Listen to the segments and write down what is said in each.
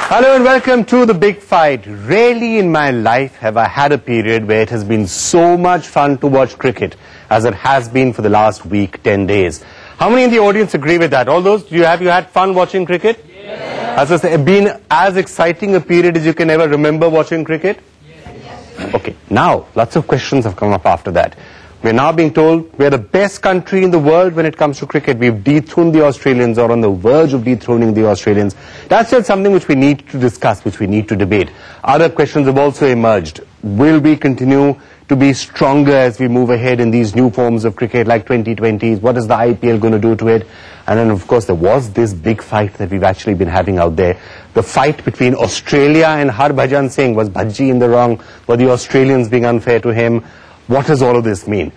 Hello and welcome to The Big Fight. Rarely in my life have I had a period where it has been so much fun to watch cricket as it has been for the last week, 10 days. How many in the audience agree with that? All those, have you had fun watching cricket? Yes. Has it been as exciting a period as you can ever remember watching cricket? Yes. Okay, now lots of questions have come up after that. We're now being told we're the best country in the world when it comes to cricket. We've dethroned the Australians or on the verge of dethroning the Australians. That's just something which we need to discuss, which we need to debate. Other questions have also emerged. Will we continue to be stronger as we move ahead in these new forms of cricket like 2020s? What is the IPL going to do to it? And then, of course, there was this big fight that we've actually been having out there. The fight between Australia and Harbhajan Singh. Was Bhaji in the wrong? Were the Australians being unfair to him? What does all of this mean?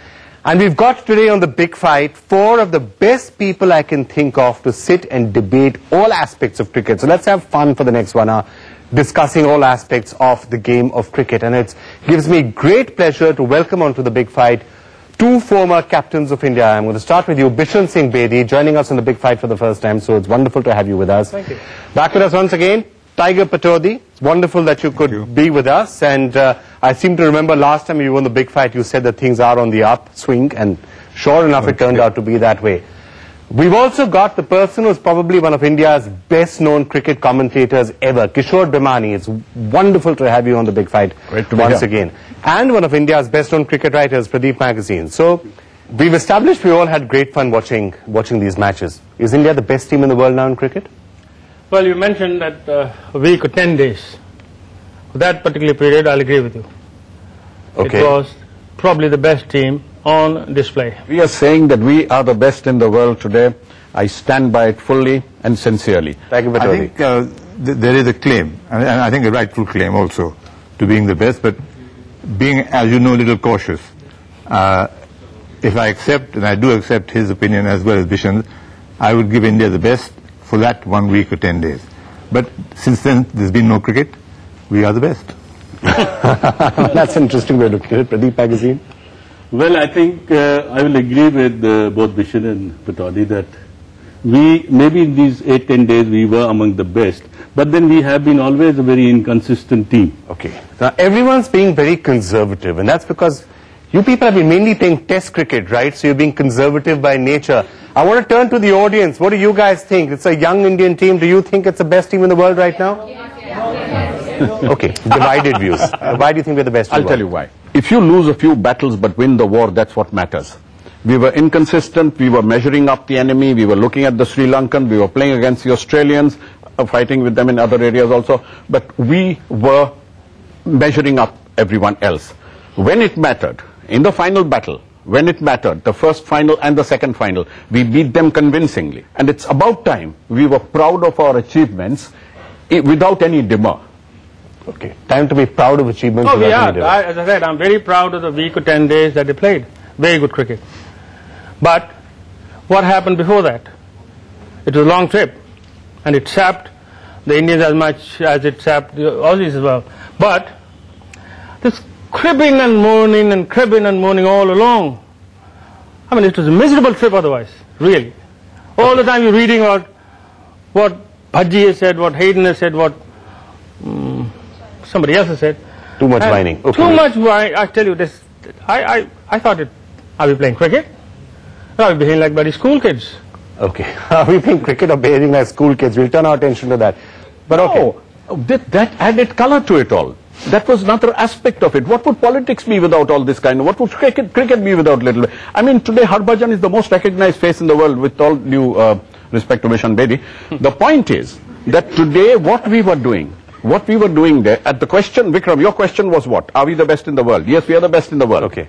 And we've got today on The Big Fight 4 of the best people I can think of to sit and debate all aspects of cricket. So let's have fun for the next 1 hour discussing all aspects of the game of cricket. And it gives me great pleasure to welcome onto The Big Fight 2 former captains of India. I'm going to start with you, Vikram Singh Bedi, joining us on The Big Fight for the first time. So it's wonderful to have you with us. Thank you. Back with us once again, Tiger Patodi. It's wonderful that you could be with us. And I seem to remember last time you were on The Big Fight, you said that things are on the upswing. And sure enough, it turned out to be that way. We've also got the person who's probably one of India's best-known cricket commentators ever, Kishore Bhimani. It's wonderful to have you on The Big Fight once again. And one of India's best-known cricket writers, Pradeep Magazine. So we've established we all had great fun watching these matches. Is India the best team in the world now in cricket? Well, you mentioned that a week or 10 days. For that particular period, I'll agree with you. Okay. It was probably the best team on display. We are saying that we are the best in the world today. I stand by it fully and sincerely. Thank you, I think there is a claim, and I think a rightful claim also, to being the best, but being, as you know, a little cautious. If I accept, and I do accept his opinion as well as Bishan's, I would give India the best for that 1 week or 10 days. But since then, there's been no cricket. We are the best. That's an interesting way to look at it. Pradeep Magazine? Well, I think I will agree with both Bishan and Patodi that maybe in these 8-10 days we were among the best, but then we have been always a very inconsistent team. Okay. Now, everyone's being very conservative, and that's because you people have been mainly playing test cricket, right? So you're being conservative by nature. I want to turn to the audience. What do you guys think? It's a young Indian team. Do you think it's the best team in the world right now? Okay, divided views. Why do you think we're the best? I'll tell you why. If you lose a few battles but win the war, that's what matters. We were inconsistent, we were measuring up the enemy, we were looking at the Sri Lankan, we were playing against the Australians, fighting with them in other areas also, but we were measuring up everyone else. When it mattered, in the final battle, when it mattered, the first final and the second final, we beat them convincingly. And it's about time we were proud of our achievements without any demur. Okay, time to be proud of achievements. Oh, we are. As I said, I'm very proud of the week or 10 days that they played. Very good cricket. But what happened before that? It was a long trip, and it sapped the Indians as much as it sapped the Aussies as well. But this cribbing and moaning all along. I mean, it was a miserable trip otherwise, really. All the time you're reading about what Bhaji has said, what Hayden has said, what somebody else has said. Too much whining. Okay. Too much whining. I tell you this, I thought are we playing cricket? Or are we behaving like bloody school kids? Okay. Are we playing cricket or behaving like school kids? We'll turn our attention to that. But okay. That added color to it all. That was another aspect of it. What would politics be without all this kind of, what would cricket be without little? I mean, today Harbhajan is the most recognized face in the world, with all due respect to Vishan Bedi. The point is that today what we were doing there, at the question, Vikram, your question was what? Are we the best in the world? Yes, we are the best in the world. Okay.